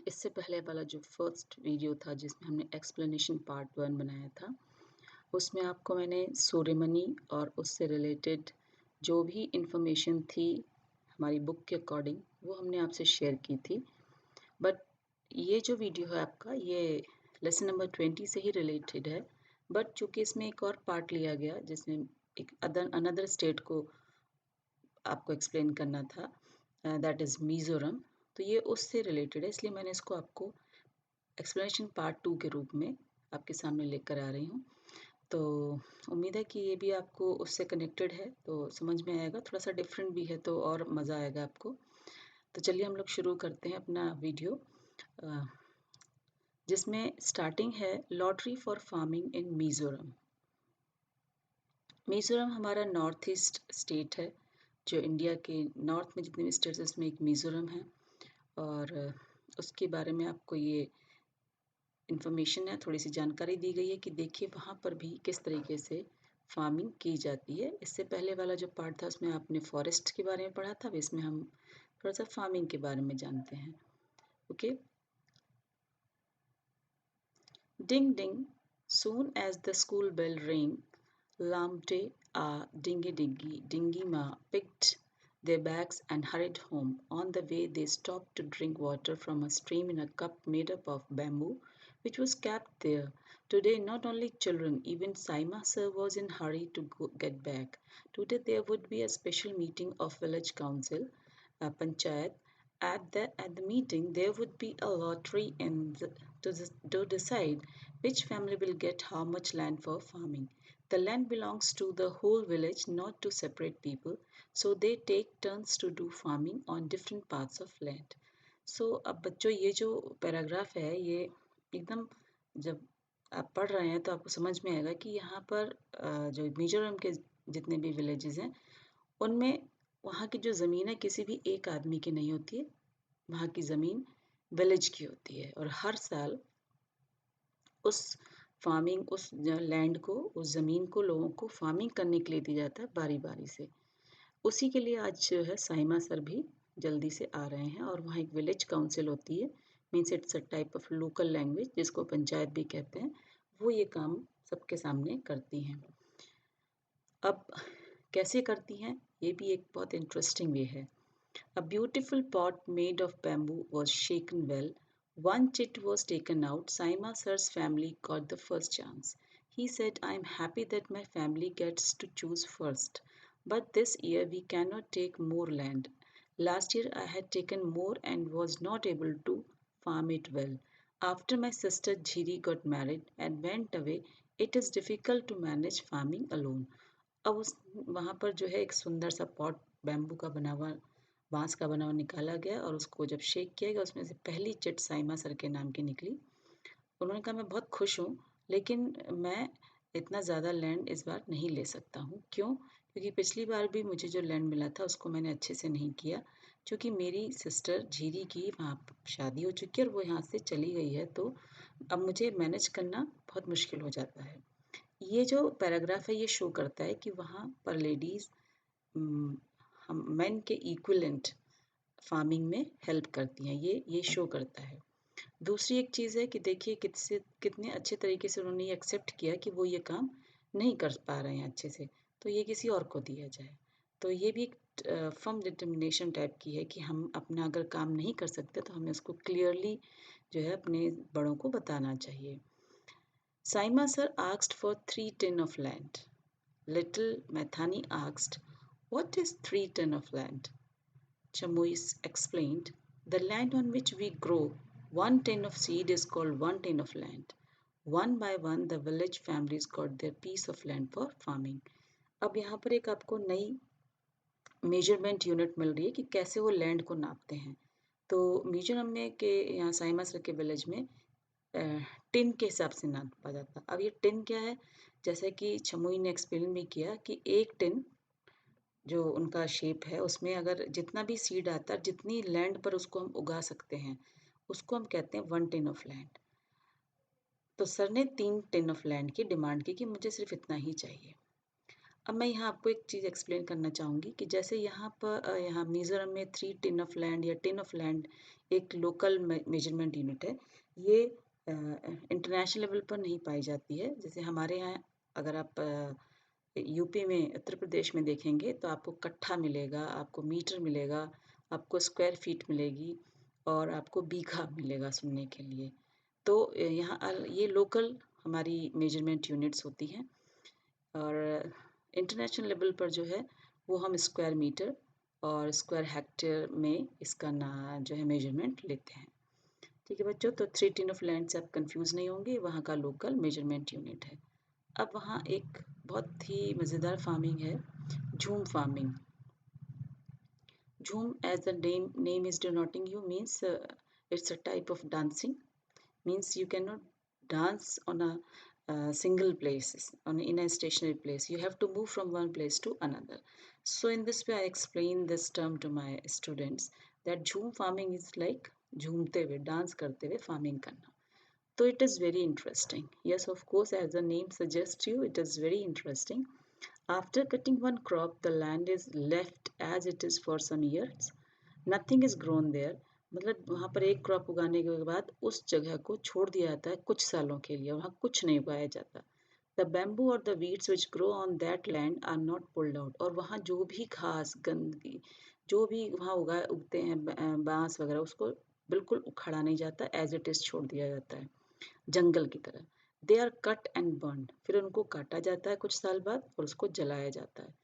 इससे पहले वाला जो फर्स्ट वीडियो था जिसमें हमने एक्सप्लेनेशन पार्ट 1 बनाया था, उसमें आपको मैंने सूर्यमणि और उससे रिलेटेड जो भी इन्फॉर्मेशन थी हमारी बुक के अकॉर्डिंग वो हमने आपसे शेयर की थी। बट ये जो वीडियो है आपका ये लेसन नंबर 20 से ही रिलेटेड है, बट चूँकि इसमें एक और पार्ट लिया गया जिसमें एक अनदर स्टेट को आपको एक्सप्लेन करना था, दैट इज़ मिज़ोरम। तो ये उससे रिलेटेड है, इसलिए मैंने इसको आपको एक्सप्लेनेशन पार्ट 2 के रूप में आपके सामने लेकर आ रही हूँ। तो उम्मीद है कि ये भी आपको उससे कनेक्टेड है तो समझ में आएगा, थोड़ा सा डिफरेंट भी है तो और मज़ा आएगा आपको। तो चलिए हम लोग शुरू करते हैं अपना वीडियो, अ, जिसमें स्टार्टिंग है lottery for farming in Mizoram. Mizoram हमारा नॉर्थ ईस्ट स्टेट है, जो इंडिया के नॉर्थ में जितने भी स्टेट्स हैं उसमें एक मिज़ोरम है। और उसके बारे में आपको ये इन्फॉर्मेशन है, थोड़ी सी जानकारी दी गई है कि देखिए वहाँ पर भी किस तरीके से फार्मिंग की जाती है। इससे पहले वाला जो पार्ट था उसमें आपने फॉरेस्ट के बारे में पढ़ा था, अब इसमें हम थोड़ा सा फार्मिंग के बारे में जानते हैं। Okay. Ding ding, soon as the school bell rang, Lamte Dingy Ma picked their bags and hurried home. On the way, they stopped to drink water from a stream in a cup made up of bamboo, which was kept there. Today, not only children, even Saima sir was in hurry to get back. Today, there would be a special meeting of village council, panchayat. At the meeting, there would be a lottery to decide which family will get how much land for farming. The land belongs to the whole village, not to separate people, so they take turns to do farming on different parts of land. So अब बच्चों ये जो paragraph है ये एकदम जब आप पढ़ रहे हैं तो आपको समझ में आएगा कि यहाँ पर जो मिजोरम के जितने भी विलेजेस हैं उनमें वहाँ की जो ज़मीन है किसी भी एक आदमी की नहीं होती है, वहाँ की ज़मीन विलेज की होती है और हर साल उस फार्मिंग उस लैंड को उस ज़मीन को लोगों को फार्मिंग करने के लिए दिया जाता है बारी बारी से। उसी के लिए आज जो है साइमा सर भी जल्दी से आ रहे हैं और वहाँ एक विलेज काउंसिल होती है, means it's a type of local language जिसको पंचायत भी कहते हैं, वो ये काम सबके सामने करती हैं। अब कैसे करती हैं ये भी एक बहुत इंटरेस्टिंग वे है। A beautiful pot made of bamboo was shaken well. One chit was taken out. Saima sir's family got the first chance. He said, I am happy that my family gets to choose first. But this year we cannot take more land. Last year I had taken more and was not able to farm it well. After my sister Jhiri got married and went away, it is difficult to manage farming alone. अब उस वहाँ पर जो है एक सुंदर सा pot bamboo का बना हुआ बांस का बना हुआ निकाला गया और उसको जब शेक किया गया उसमें से पहली चिट साइमा सर के नाम की निकली। उन्होंने कहा मैं बहुत खुश हूँ, लेकिन मैं इतना ज़्यादा लैंड इस बार नहीं ले सकता हूँ। क्यों? क्योंकि पिछली बार भी मुझे जो लैंड मिला था उसको मैंने अच्छे से नहीं किया, क्योंकि मेरी सिस्टर झीरी की वहाँ शादी हो चुकी है और वो यहाँ से चली गई है, तो अब मुझे मैनेज करना बहुत मुश्किल हो जाता है। ये जो पैराग्राफ है ये शो करता है कि वहाँ पर लेडीज़ हम मेन के इक्विवेलेंट फार्मिंग में हेल्प करती हैं, ये शो करता है। दूसरी एक चीज़ है कि देखिए कितने अच्छे तरीके से उन्होंने ये एक्सेप्ट किया कि वो ये काम नहीं कर पा रहे हैं अच्छे से, तो ये किसी और को दिया जाए। तो ये भी एक फर्म डिटर्मिनेशन टाइप की है कि हम अपना अगर काम नहीं कर सकते तो हमें उसको क्लियरली जो है अपने बड़ों को बताना चाहिए। Saima sir asked for 3 tin of land. Little Mathani asked, what is 3 tin of land? Chamois explained, the land on which we grow 1 tin of seed is called 1 tin of land. One by one the village families got their piece of land for farming. अब यहाँ पर एक आपको नई measurement unit मिल रही है कि कैसे वो लैंड को नापते हैं। तो मिजोरम में के यहाँ साइमा सर के विलेज में टिन के हिसाब से नापा जाता है। अब ये टिन क्या है? जैसे कि छमुई ने एक्सप्लेन भी किया कि एक टिन जो उनका शेप है उसमें अगर जितना भी सीड आता है, जितनी लैंड पर उसको हम उगा सकते हैं, उसको हम कहते हैं 1 tin ऑफ लैंड। तो सर ने 3 tin ऑफ लैंड की डिमांड की कि मुझे सिर्फ इतना ही चाहिए। अब मैं यहाँ आपको एक चीज़ एक्सप्लेन करना चाहूँगी कि जैसे यहाँ पर यहाँ मिज़ोरम में 3 टिन ऑफ लैंड या टिन ऑफ लैंड एक लोकल मेजरमेंट यूनिट है। ये इंटरनेशनल लेवल पर नहीं पाई जाती है। जैसे हमारे यहाँ अगर आप यूपी में, उत्तर प्रदेश में देखेंगे तो आपको कट्ठा मिलेगा, आपको मीटर मिलेगा, आपको स्क्वायर फीट मिलेगी और आपको बीघा मिलेगा सुनने के लिए। तो यहाँ ये लोकल हमारी मेजरमेंट यूनिट्स होती हैं और इंटरनेशनल लेवल पर जो है वो हम स्क्वायर मीटर और स्क्वायर हेक्टेयर में इसका ना जो है मेजरमेंट लेते हैं। ठीक है बच्चों, तो 3 टिन ऑफ लैंड से आप कंफ्यूज नहीं होंगे, वहाँ का लोकल मेजरमेंट यूनिट है। अब वहाँ एक बहुत ही मज़ेदार फार्मिंग है, jhum farming. Jhum as the name is denoting you means it's a type of dancing, means you cannot dance on a single place, in a stationary place. You have to move from one place to another. So in this way I explain this term to my students that jhoom farming is like झूमते हुए, dance करते हुए farming करना. So it is very interesting. Yes, of course, as the name suggests you, it is very interesting. After cutting one crop, the land is left as it is for some years. Nothing is grown there. मतलब वहाँ पर एक crop उगाने के बाद उस जगह को छोड़ दिया जाता है कुछ सालों के लिए, वहाँ कुछ नहीं उगाया जाता. द बैम्बू और the weeds which grow on that land are not pulled out. और वहाँ जो भी घास, गंदगी, जो भी वहाँ उगते हैं बांस वगैरह, उसको बिल्कुल उखाड़ा नहीं जाता, एज इट इज़ छोड़ दिया जाता है जंगल की तरह. They are cut and burn. फिर उनको काटा जाता है कुछ साल बाद और उसको जलाया जाता है.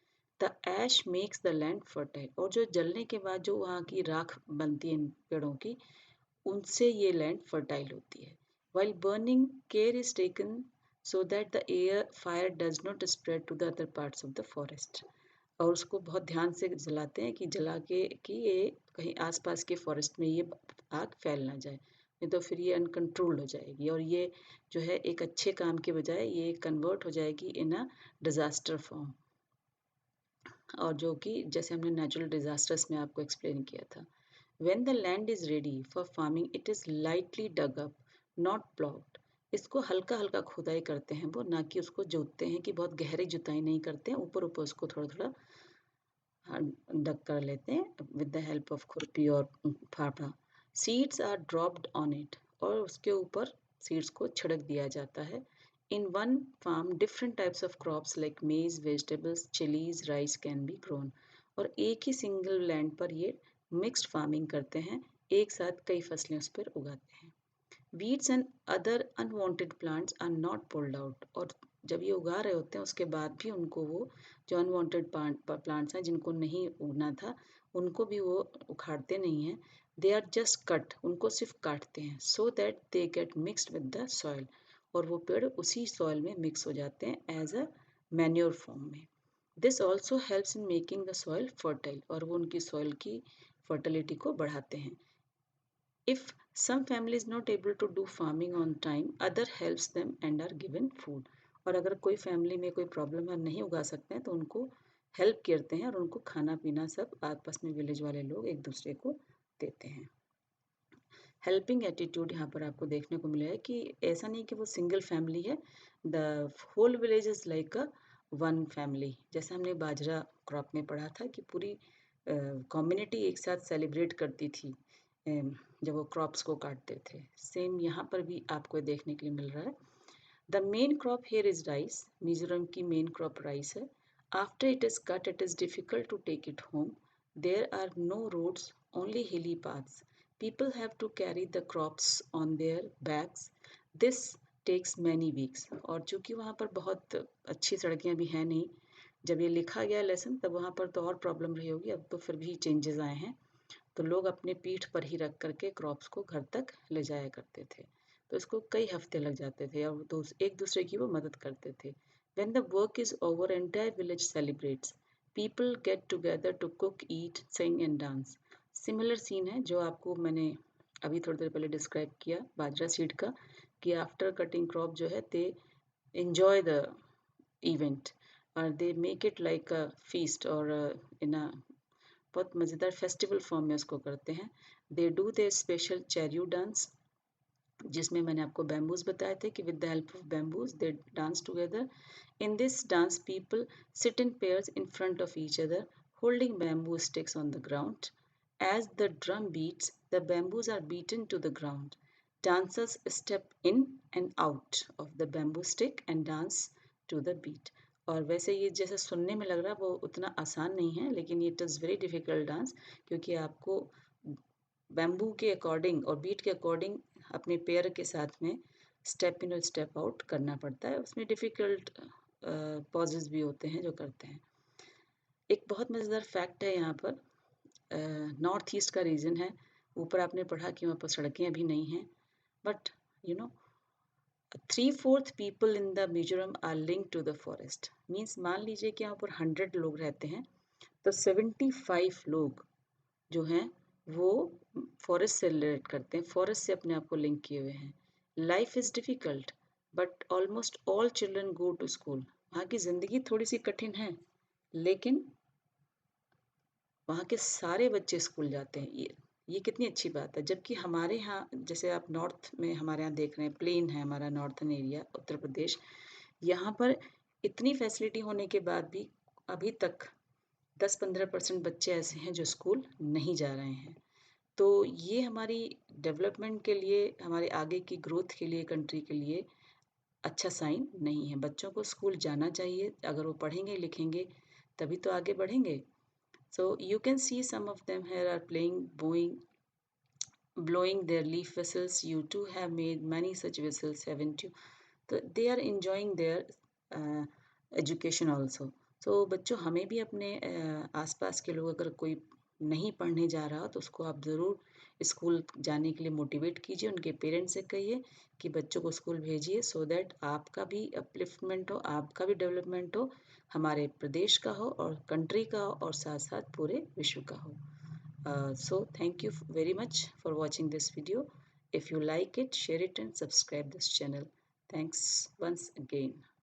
The ash makes the land fertile. और जो जलने के बाद जो वहाँ की राख बनती है इन पेड़ों की, उनसे ये लैंड फर्टाइल होती है. While burning care is taken so that the air fire does not spread to the other parts of the forest. और उसको बहुत ध्यान से जलाते हैं कि जला के कि ये कहीं आसपास के फॉरेस्ट में ये आग फैल ना जाए, नहीं तो फिर ये अनकंट्रोल्ड हो जाएगी और ये जो है एक अच्छे काम के बजाय ये कन्वर्ट हो जाएगी इन अ डिज़ास्टर फॉर्म. और जो कि जैसे हमने नेचुरल डिज़ास्टर्स में आपको एक्सप्लेन किया था. When the land is ready for farming it is lightly dug up, not ploughed. इसको हल्का हल्का खुदाई करते हैं वो, ना कि उसको जोतते हैं, कि बहुत गहरी जुताई नहीं करते हैं, ऊपर ऊपर उसको थोड़ा थोड़ा डग कर लेते हैं विद द हेल्प ऑफ खुरपी और फावड़ा. Seeds are dropped on it. और उसके ऊपर सीड्स को छिड़क दिया जाता है. In one farm different types of crops like maize, vegetables, chillies, rice can be grown. और एक ही सिंगल लैंड पर ये मिक्स्ड फार्मिंग करते हैं, एक साथ कई फसलें उस पर उगाते हैं. Weeds and other unwanted plants are not pulled out. और जब ये उगा रहे होते हैं उसके बाद भी उनको वो जो अनवांटेड प्लांट्स हैं जिनको नहीं उगना था, उनको भी वो उखाड़ते नहीं हैं. They are just cut. उनको सिर्फ काटते हैं so that they get mixed with the soil. और वो पेड़ उसी सॉइल में मिक्स हो जाते हैं एज अ मैन्योर फॉर्म में. This also helps in making the soil fertile. और वो उनकी सॉइल की फर्टिलिटी को बढ़ाते हैं. If some family is not able to do farming on time, other helps them and are given food. और अगर कोई फैमिली में कोई प्रॉब्लम है, नहीं उगा सकते हैं, तो उनको हेल्प करते हैं और उनको खाना पीना सब आपस में विलेज वाले लोग एक दूसरे को देते हैं. हेल्पिंग एटीट्यूड यहाँ पर आपको देखने को मिला है कि ऐसा नहीं कि वो सिंगल फैमिली है, the whole village is like a one family. जैसे हमने बाजरा क्रॉप में पढ़ा था कि पूरी कम्युनिटी एक साथ सेलिब्रेट करती थी जब वो क्रॉप्स को काटते थे. सेम यहाँ पर भी आपको देखने के लिए मिल रहा है. The main crop here is rice. Mizoram की मेन क्रॉप राइस है. After it is cut it is difficult to take it home. There are no roads, only hilly paths. People have to carry the crops on their backs. This takes many weeks. और चूंकि वहाँ पर बहुत अच्छी सड़कें भी हैं नहीं, जब ये लिखा गया लेसन तब वहाँ पर तो और प्रॉब्लम रही होगी, अब तो फिर भी चेंजेस आए हैं. तो लोग अपने पीठ पर ही रख करके क्रॉप्स को घर तक ले जाया करते थे. तो इसको कई हफ्ते लग जाते थे और तो एक दूसरे की वो मदद करते थे. When the work is over, entire village celebrates. People get together to cook, eat, sing and dance. Similar scene है जो आपको मैंने अभी थोड़ी देर पहले डिस्क्राइब किया बाजरा सीड का, कि आफ्टर कटिंग क्रॉप जो है दे enjoy the event और they make it like a feast और इन अ बहुत मज़ेदार फेस्टिवल फॉर्म में उसको करते हैं. They do the special Cheraw dance. जिसमें मैंने आपको बैम्बूज बताए थे कि with the help of bamboos they dance together. In this dance, people sit in pairs in front of each other, holding bamboo sticks on the ground. As the drum beats, the bamboos are beaten to the ground. Dancers step in and out of the bamboo stick and dance to the beat. और वैसे ये जैसे सुनने में लग रहा है वो उतना आसान नहीं है, लेकिन it is very difficult dance, क्योंकि आपको बैम्बू के अकॉर्डिंग और बीट के अकॉर्डिंग अपने पेयर के साथ में स्टेप इन और स्टेप आउट करना पड़ता है. उसमें डिफ़िकल्ट पॉजेज भी होते हैं जो करते हैं. एक बहुत मज़ेदार फैक्ट है यहाँ पर. नॉर्थ ईस्ट का रीजन है. ऊपर आपने पढ़ा कि वहाँ पर सड़कें अभी नहीं हैं, but you know 3/4 people in the Mizoram are link to the forest. Means मान लीजिए कि यहाँ पर 100 लोग रहते हैं, तो 75 लोग जो हैं वो फॉरेस्ट से रिलेट करते हैं, फॉरेस्ट से अपने आप को लिंक किए हुए हैं. Life is difficult but almost all children go to school. वहाँ की ज़िंदगी थोड़ी सी कठिन है, लेकिन वहाँ के सारे बच्चे स्कूल जाते हैं. ये कितनी अच्छी बात है. जबकि हमारे यहाँ जैसे आप नॉर्थ में हमारे यहाँ देख रहे हैं, प्लेन है हमारा नॉर्थन एरिया उत्तर प्रदेश, यहाँ पर इतनी फैसिलिटी होने के बाद भी अभी तक 10-15% बच्चे ऐसे हैं जो स्कूल नहीं जा रहे हैं. तो ये हमारी डेवलपमेंट के लिए, हमारे आगे की ग्रोथ के लिए, कंट्री के लिए अच्छा साइन नहीं है. बच्चों को स्कूल जाना चाहिए. अगर वो पढ़ेंगे लिखेंगे तभी तो आगे बढ़ेंगे. So you can see some of them here are playing, blowing their leaf whistles. You too have made many such whistles, haven't you? So they are enjoying their uh, education also. So बच्चों, हमें भी अपने आसपास के लोग अगर कोई नहीं पढ़ने जा रहा तो उसको आप ज़रूर स्कूल जाने के लिए मोटिवेट कीजिए. उनके पेरेंट्स से कहिए कि बच्चों को स्कूल भेजिए, सो दैट आपका भी अपलिफ्टमेंट हो, आपका भी डेवलपमेंट हो, हमारे प्रदेश का हो और कंट्री का हो और साथ साथ पूरे विश्व का हो. So thank you very much for watching this video. If you like it, share it and subscribe this channel. Thanks once again.